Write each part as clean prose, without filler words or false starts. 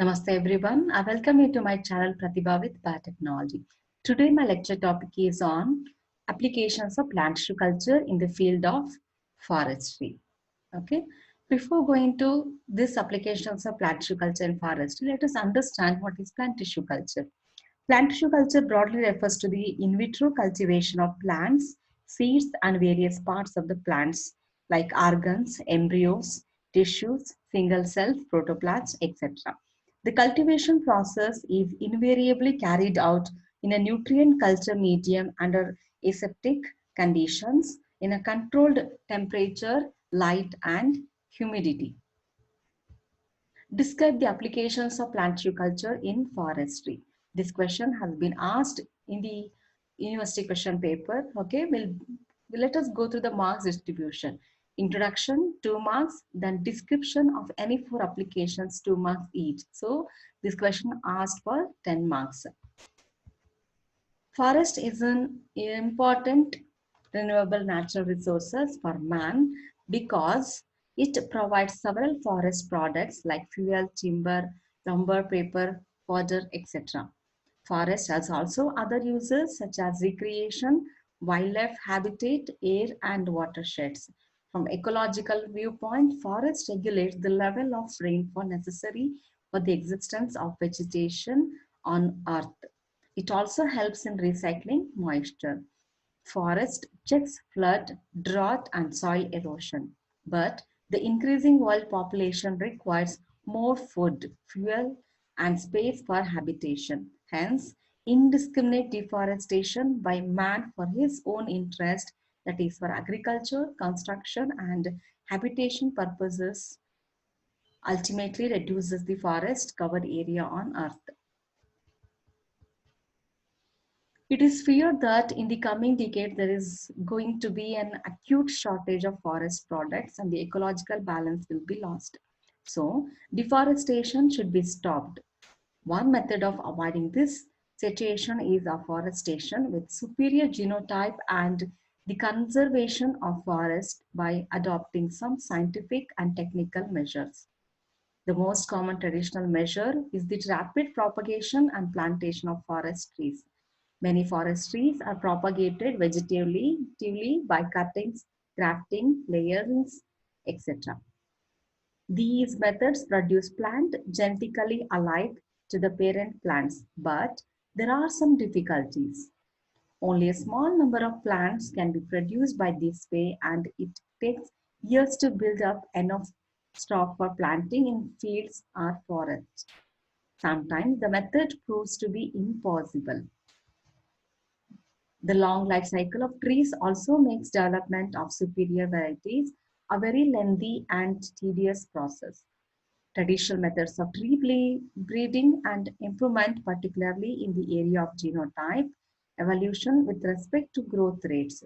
Namaste everyone. I welcome you to my channel Pratibha with Biotechnology. Today my lecture topic is on applications of plant tissue culture in the field of forestry. Okay. Before going to this applications of plant tissue culture in forestry, let us understand what is plant tissue culture. Plant tissue culture broadly refers to the in vitro cultivation of plants, seeds, and various parts of the plants like organs, embryos, tissues, single cells, protoplasts, etc. The cultivation process is invariably carried out in a nutrient culture medium under aseptic conditions in a controlled temperature, light, and humidity. Describe the applications of plant tissue culture in forestry. This question has been asked in the university question paper. Okay, let us go through the marks distribution. Introduction, 2 marks, then description of any 4 applications, 2 marks each. So this question asked for 10 marks. Forest is an important renewable natural resources for man because it provides several forest products like fuel, timber, lumber, paper, fodder, etc. Forest has also other uses such as recreation, wildlife habitat, air and watersheds. From ecological viewpoint, forest regulates the level of rainfall necessary for the existence of vegetation on earth. It also helps in recycling moisture. Forest checks flood, drought, and soil erosion. But the increasing world population requires more food, fuel, and space for habitation. Hence, indiscriminate deforestation by man for his own interest, that is, for agriculture, construction, and habitation purposes, ultimately reduces the forest covered area on Earth. It is feared that in the coming decade there is going to be an acute shortage of forest products and the ecological balance will be lost. So, deforestation should be stopped. One method of avoiding this situation is afforestation with superior genotype and the conservation of forest by adopting some scientific and technical measures. The most common traditional measure is the rapid propagation and plantation of forest trees. Many forest trees are propagated vegetatively by cuttings, grafting, layers, etc. These methods produce plants genetically alike to the parent plants, but there are some difficulties. Only a small number of plants can be produced by this way, and it takes years to build up enough stock for planting in fields or forests. Sometimes the method proves to be impossible. The long life cycle of trees also makes development of superior varieties a very lengthy and tedious process. Traditional methods of tree breeding and improvement, particularly in the area of genotype evolution with respect to growth rates,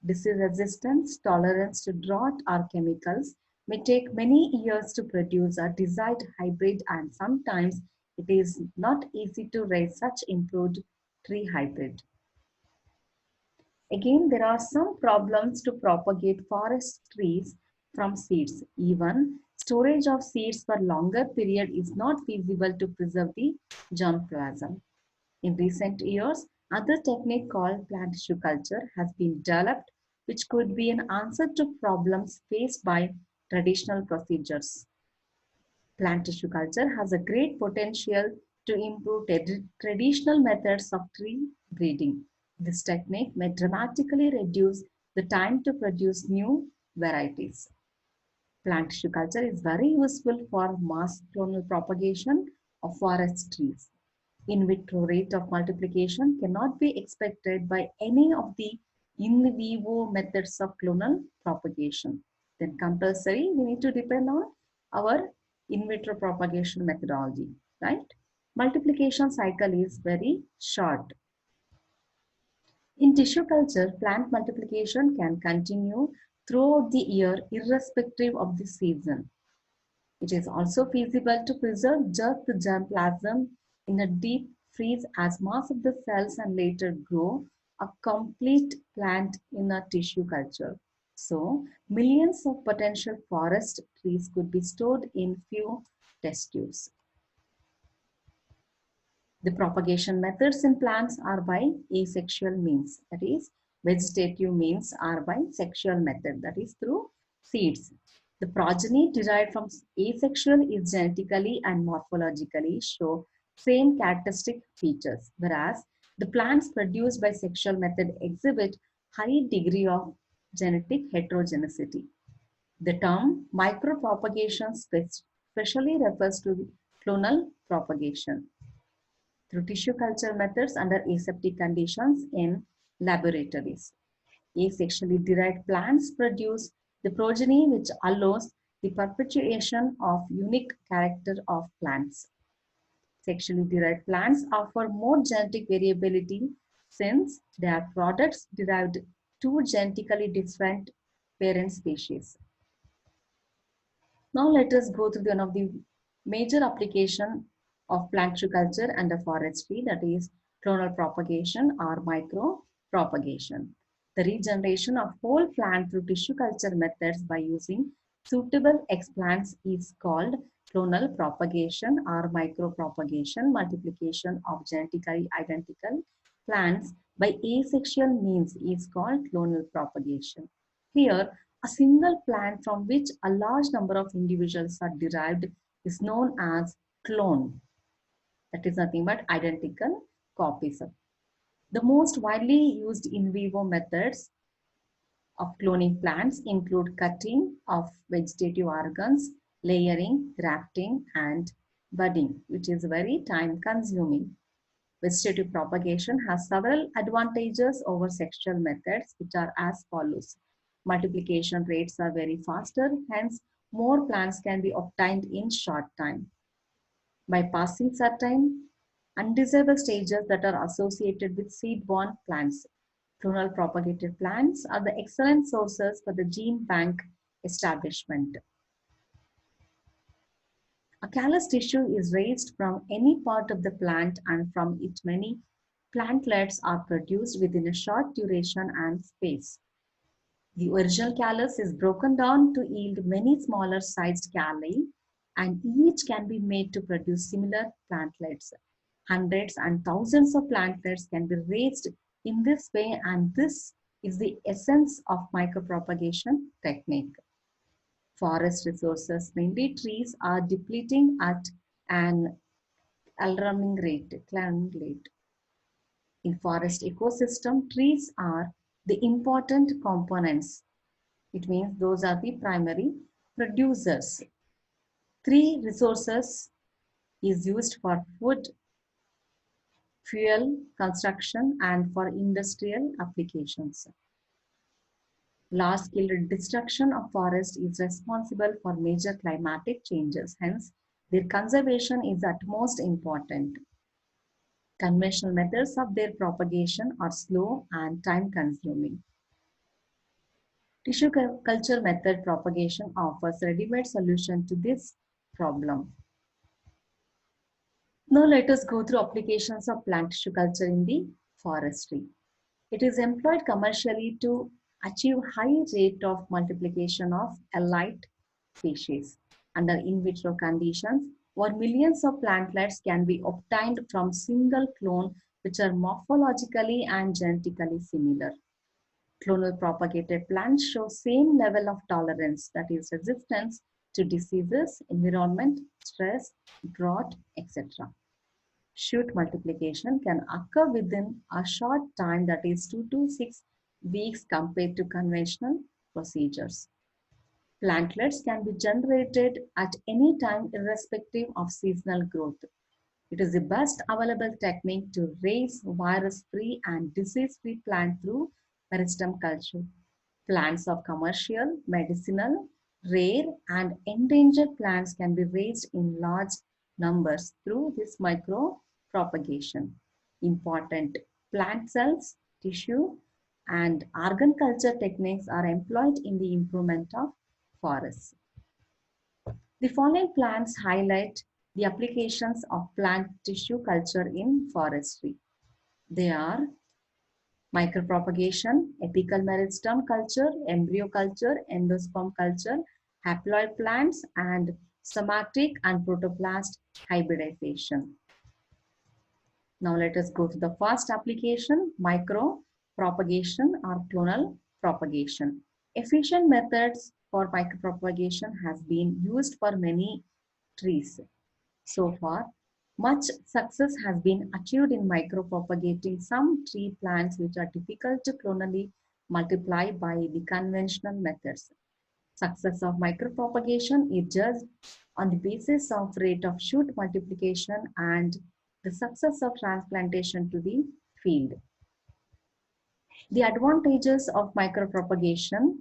disease resistance, tolerance to drought or chemicals, may take many years to produce a desired hybrid, and sometimes it is not easy to raise such improved tree hybrid. Again, there are some problems to propagate forest trees from seeds. Even storage of seeds for longer period is not feasible to preserve the germplasm. In recent years, other technique called plant tissue culture has been developed, which could be an answer to problems faced by traditional procedures. Plant tissue culture has a great potential to improve traditional methods of tree breeding. This technique may dramatically reduce the time to produce new varieties. Plant tissue culture is very useful for mass clonal propagation of forest trees. In vitro rate of multiplication cannot be expected by any of the in vivo methods of clonal propagation. Then compulsory, we need to depend on our in vitro propagation methodology, right? Multiplication cycle is very short. In tissue culture, plant multiplication can continue throughout the year irrespective of the season. It is also feasible to preserve just the germplasm in a deep freeze as mass of the cells and later grow a complete plant in a tissue culture. So, millions of potential forest trees could be stored in few test tubes. The propagation methods in plants are by asexual means, that is, vegetative means are by sexual method, that is through seeds. The progeny derived from asexual is genetically and morphologically show same characteristic features, whereas the plants produced by sexual method exhibit high degree of genetic heterogeneity. The term micropropagation specially refers to clonal propagation through tissue culture methods under aseptic conditions in laboratories. Asexually derived plants produce the progeny which allows the perpetuation of unique character of plants. Sexually derived plants offer more genetic variability since they are products derived two genetically different parent species. Now let us go through one of the major application of plant tissue culture and the forestry, that is clonal propagation or micro propagation. The regeneration of whole plant through tissue culture methods by using suitable explants is called clonal propagation or micro propagation. Multiplication of genetically identical plants by asexual means is called clonal propagation. Here, a single plant from which a large number of individuals are derived is known as clone. That is nothing but identical copies. The most widely used in vivo methods of cloning plants include cutting of vegetative organs, layering, grafting, and budding, which is very time consuming. Vegetative propagation has several advantages over sexual methods, which are as follows. Multiplication rates are very faster, hence more plants can be obtained in short time. By passing certain undesirable stages that are associated with seed-borne plants, clonal propagated plants are the excellent sources for the gene bank establishment. A callus tissue is raised from any part of the plant and from it many plantlets are produced within a short duration and space. The original callus is broken down to yield many smaller sized calli and each can be made to produce similar plantlets. Hundreds and thousands of plantlets can be raised in this way and this is the essence of micropropagation technique. Forest resources, mainly trees, are depleting at an alarming rate, climbing rate. In forest ecosystem, trees are the important components. It means those are the primary producers. Three resources is used for food, fuel, construction, and for industrial applications. Large-scale destruction of forest is responsible for major climatic changes. Hence, their conservation is at most important. Conventional methods of their propagation are slow and time-consuming. Tissue culture method propagation offers a ready-made solution to this problem. Now let us go through applications of plant tissue culture in the forestry. It is employed commercially to achieve high rate of multiplication of allied species. Under in vitro conditions, where millions of plantlets can be obtained from single clone which are morphologically and genetically similar. Clonal propagated plants show same level of tolerance, that is resistance to diseases, environment, stress, drought, etc. Shoot multiplication can occur within a short time, that is 2 to 6 weeks compared to conventional procedures. Plantlets can be generated at any time irrespective of seasonal growth. It is the best available technique to raise virus-free and disease-free plant through meristem culture. Plants of commercial, medicinal, rare, and endangered plants can be raised in large numbers through this micro propagation. Important plant cells, tissue, and organ culture techniques are employed in the improvement of forests. The following plants highlight the applications of plant tissue culture in forestry. They are micropropagation, apical meristem culture, embryo culture, endosperm culture, haploid plants, and somatic and protoplast hybridization. Now let us go to the first application, micro propagation or clonal propagation. Efficient methods for micropropagation has been used for many trees. So far, much success has been achieved in micropropagating some tree plants which are difficult to clonally multiply by the conventional methods. Success of micropropagation is judged on the basis of rate of shoot multiplication and the success of transplantation to the field. The advantages of micropropagation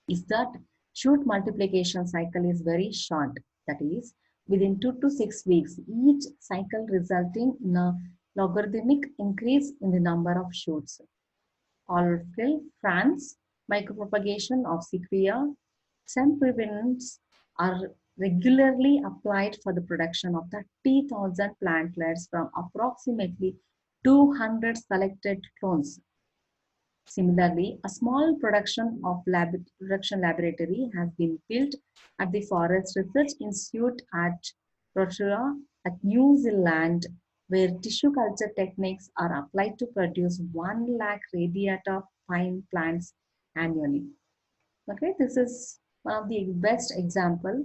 is that shoot multiplication cycle is very short, that is within 2 to 6 weeks, each cycle resulting in a logarithmic increase in the number of shoots. Alfil, France, micropropagation of Sequoia sempervirens are regularly applied for the production of 30,000 plantlets from approximately 200 selected clones. Similarly, a small production laboratory has been built at the Forest Research Institute at Rotorua at New Zealand, where tissue culture techniques are applied to produce 1 lakh radiata pine plants annually. Okay, this is one of the best example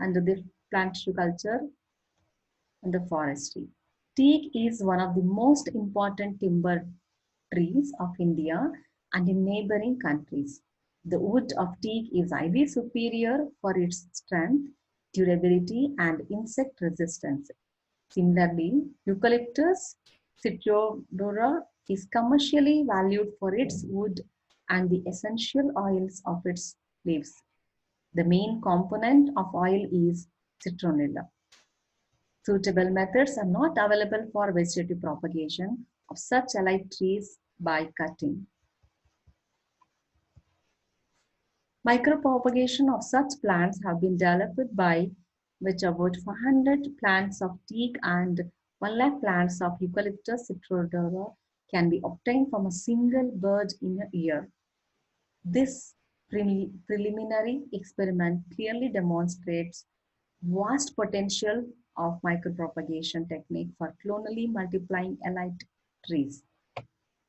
under the plant tissue culture and the forestry. Teak is one of the most important timber trees of India and in neighboring countries. The wood of teak is highly superior for its strength, durability, and insect resistance. Similarly, Eucalyptus citrodora is commercially valued for its wood and the essential oils of its leaves. The main component of oil is citronella. Suitable methods are not available for vegetative propagation of such allied trees by cutting. Micropropagation of such plants have been developed by which about 400 plants of teak and 1 lakh plants of Eucalyptus citrodora can be obtained from a single bird in a year. This preliminary experiment clearly demonstrates vast potential of micropropagation technique for clonally multiplying allied trees.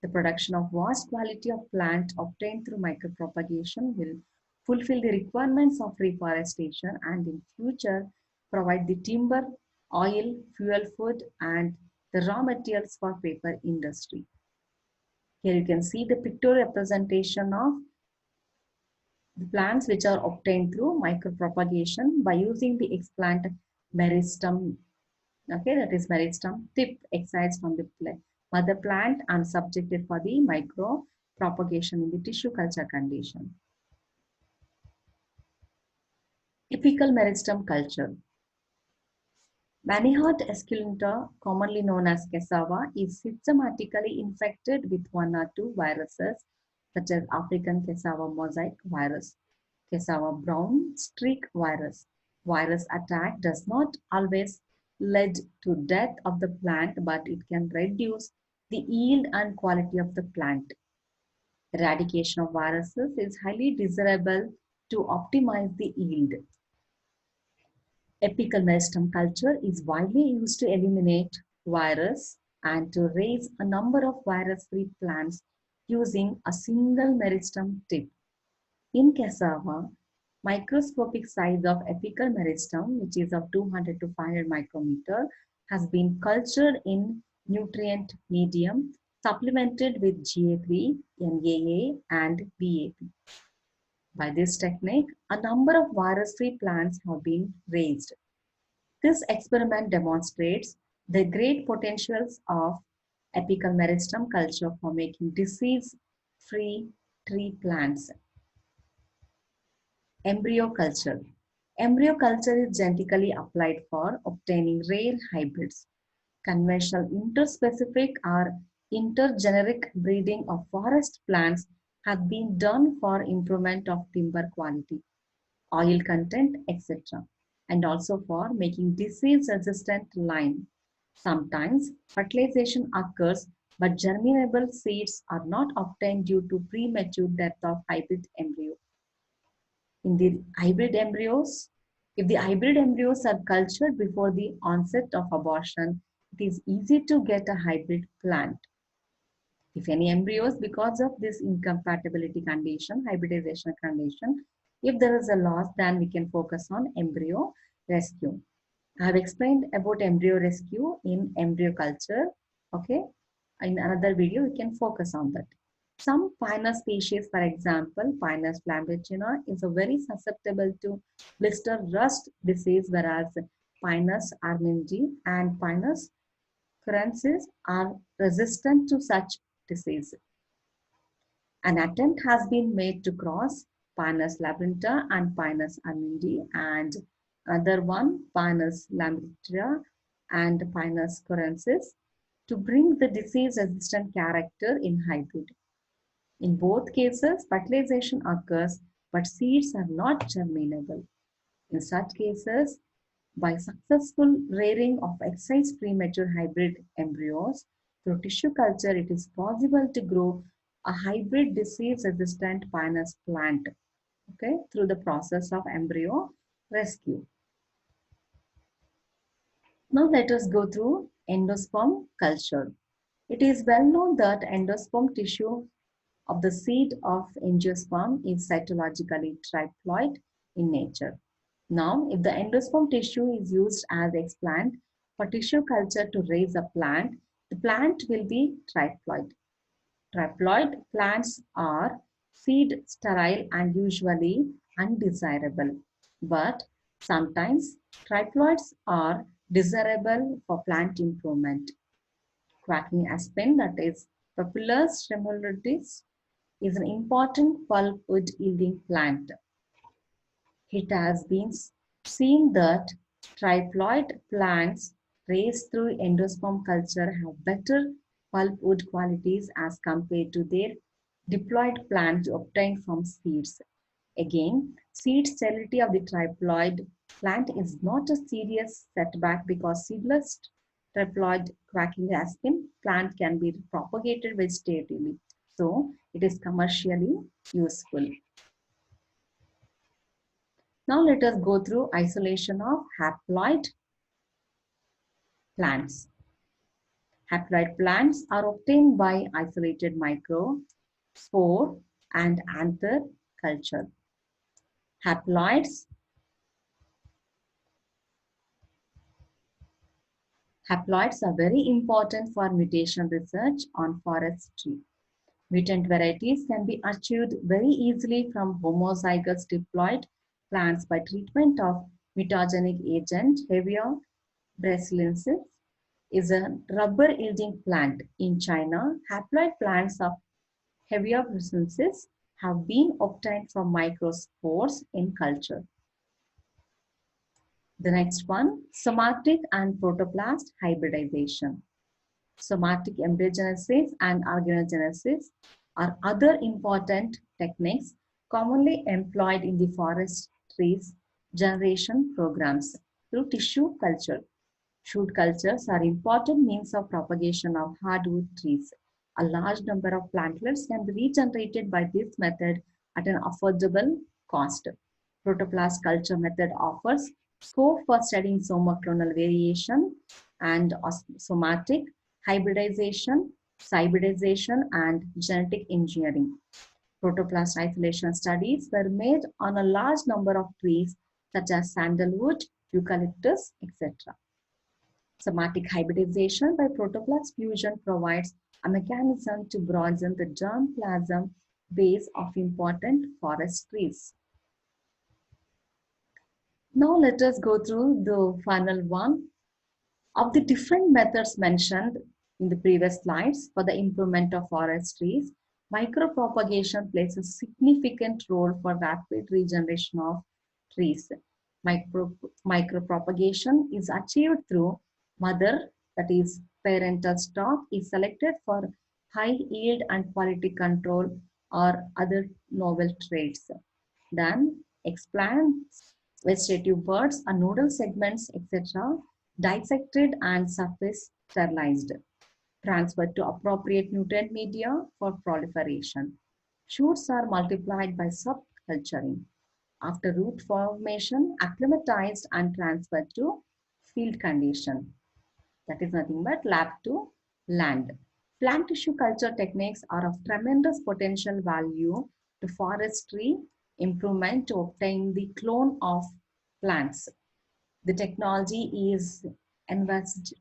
The production of vast quality of plant obtained through micropropagation will fulfill the requirements of reforestation and in future provide the timber, oil, fuel food and the raw materials for paper industry. Here you can see the pictorial representation of the plants which are obtained through micropropagation by using the explant meristem. Okay, that is meristem tip excised from the mother plant and subjected for the micro propagation in the tissue culture condition. Apical meristem culture. Manihot esculenta, commonly known as cassava, is systematically infected with 1 or 2 viruses such as African cassava mosaic virus, cassava brown streak virus. Virus attack does not always lead to death of the plant, but it can reduce the yield and quality of the plant. Eradication of viruses is highly desirable to optimize the yield. Apical meristem culture is widely used to eliminate virus and to raise a number of virus-free plants using a single meristem tip. In cassava, microscopic size of apical meristem, which is of 200 to 500 micrometer, has been cultured in nutrient medium supplemented with GA3, NAA, and BAP. By this technique, a number of virus-free plants have been raised. This experiment demonstrates the great potentials of apical meristem culture for making disease-free tree plants. Embryo culture. Embryo culture is genetically applied for obtaining rare hybrids. Conventional interspecific or intergeneric breeding of forest plants has been done for improvement of timber quality, oil content, etc., and also for making disease-resistant lime. Sometimes fertilization occurs, but germinable seeds are not obtained due to premature death of hybrid embryo. In the hybrid embryos, if the hybrid embryos are cultured before the onset of abortion, it is easy to get a hybrid plant. If any embryos, because of this incompatibility condition, hybridization condition, if there is a loss, then we can focus on embryo rescue. I have explained about embryo rescue in embryo culture. Okay, in another video, we can focus on that. Some Pinus species, for example, Pinus flamboyana is a very susceptible to blister rust disease, whereas Pinus armindi and Pinus cruensis are resistant to such disease. An attempt has been made to cross Pinus labyrintha and Pinus armindi, and another one, Pinus lambritria and Pinus cruensis, to bring the disease-resistant character in hybrid. In both cases, fertilization occurs, but seeds are not germinable. In such cases, by successful rearing of excised premature hybrid embryos through tissue culture, it is possible to grow a hybrid disease-resistant Pinus plant, okay, through the process of embryo rescue. Now let us go through endosperm culture. It is well known that endosperm tissue of the seed of angiosperm is cytologically triploid in nature. Now, if the endosperm tissue is used as explant for tissue culture to raise a plant, the plant will be triploid. Triploid plants are seed sterile and usually undesirable, but sometimes triploids are desirable for plant improvement. Quaking aspen, that is Papillus tremulatus, is an important pulpwood yielding plant. It has been seen that triploid plants raised through endosperm culture have better pulpwood qualities as compared to their diploid plants obtained from seeds. Again, seed sterility of the triploid plant is not a serious setback because seedless triploid quaking aspen plant can be propagated vegetatively. So, it is commercially useful. Now let us go through isolation of haploid plants. Haploid plants are obtained by isolated micro, spore, and anther culture. Haploids are very important for mutation research on forestry. Mutant varieties can be achieved very easily from homozygous diploid plants by treatment of mutagenic agent. Hevea brasiliensis is a rubber yielding plant. In China, haploid plants of Hevea brasiliensis have been obtained from microspores in culture. The next one, somatic and protoplast hybridization. Somatic embryogenesis and organogenesis are other important techniques commonly employed in the forest trees generation programs through tissue culture. Shoot cultures are important means of propagation of hardwood trees. A large number of plantlets can be regenerated by this method at an affordable cost. Protoplast culture method offers scope for studying somoclonal variation and somatic hybridization, cybridization, and genetic engineering. Protoplast isolation studies were made on a large number of trees such as sandalwood, eucalyptus, etc. Somatic hybridization by protoplast fusion provides a mechanism to broaden the germplasm base of important forest trees. Now let us go through the final one. Of the different methods mentioned in the previous slides for the improvement of forest trees, micropropagation plays a significant role for rapid regeneration of trees. Micropropagation is achieved through mother, that is parental stock, is selected for high yield and quality control or other novel traits. Then explants, vegetative buds, and nodal segments, etc., dissected and surface sterilized, transferred to appropriate nutrient media for proliferation. Shoots are multiplied by subculturing. After root formation, acclimatized and transferred to field condition. That is nothing but lab to land. Plant tissue culture techniques are of tremendous potential value to forestry improvement to obtain the clone of plants. The technology is envisaged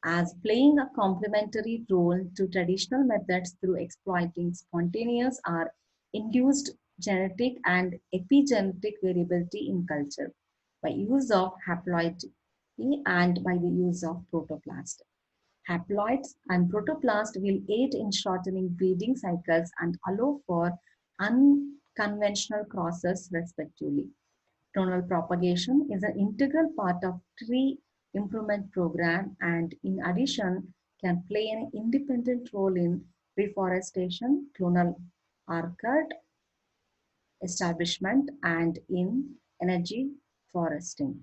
as playing a complementary role to traditional methods through exploiting spontaneous or induced genetic and epigenetic variability in culture by use of haploidy and by the use of protoplast. Haploids and protoplast will aid in shortening breeding cycles and allow for unconventional crosses respectively. Clonal propagation is an integral part of tree improvement program and in addition can play an independent role in reforestation, clonal orchard establishment and in energy foresting.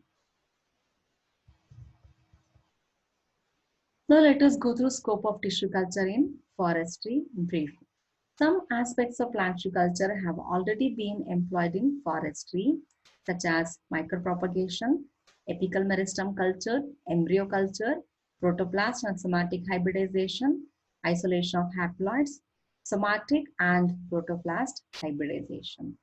Now let us go through scope of tissue culture in forestry in brief. Some aspects of plant tissue culture have already been employed in forestry, such as micropropagation, apical meristem culture, embryo culture, protoplast and somatic hybridization, isolation of haploids, somatic and protoplast hybridization.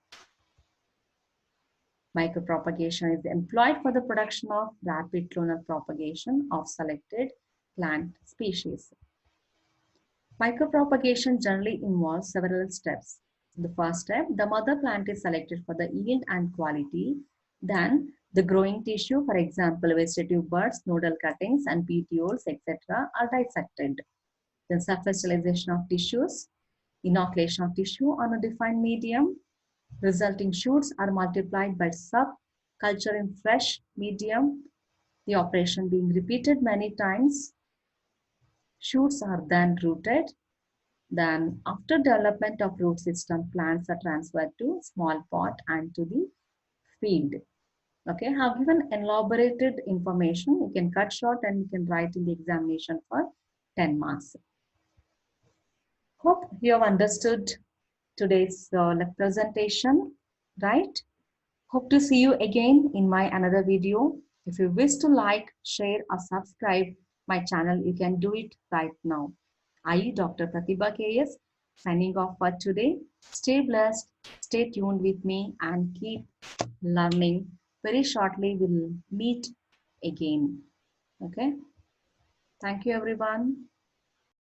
Micropropagation is employed for the production of rapid clonal propagation of selected plant species. Micropropagation generally involves several steps. The first step, the mother plant is selected for the yield and quality. Then the growing tissue, for example, vegetative buds, nodal cuttings, and petioles, etc., are dissected. Then surface sterilization of tissues, inoculation of tissue on a defined medium. Resulting shoots are multiplied by subculture in fresh medium. The operation being repeated many times. Shoots are then rooted. Then after development of root system, plants are transferred to small pot and to the field. Okay, I have given elaborated information. You can cut short and you can write in the examination for 10 marks. Hope you have understood today's presentation, right? Hope to see you again in my another video. If you wish to like, share or subscribe my channel, you can do it right now. I, Dr. Pratibha KS, signing off for today. Stay blessed, stay tuned with me and keep learning. Very shortly we'll meet again. Okay. Thank you everyone.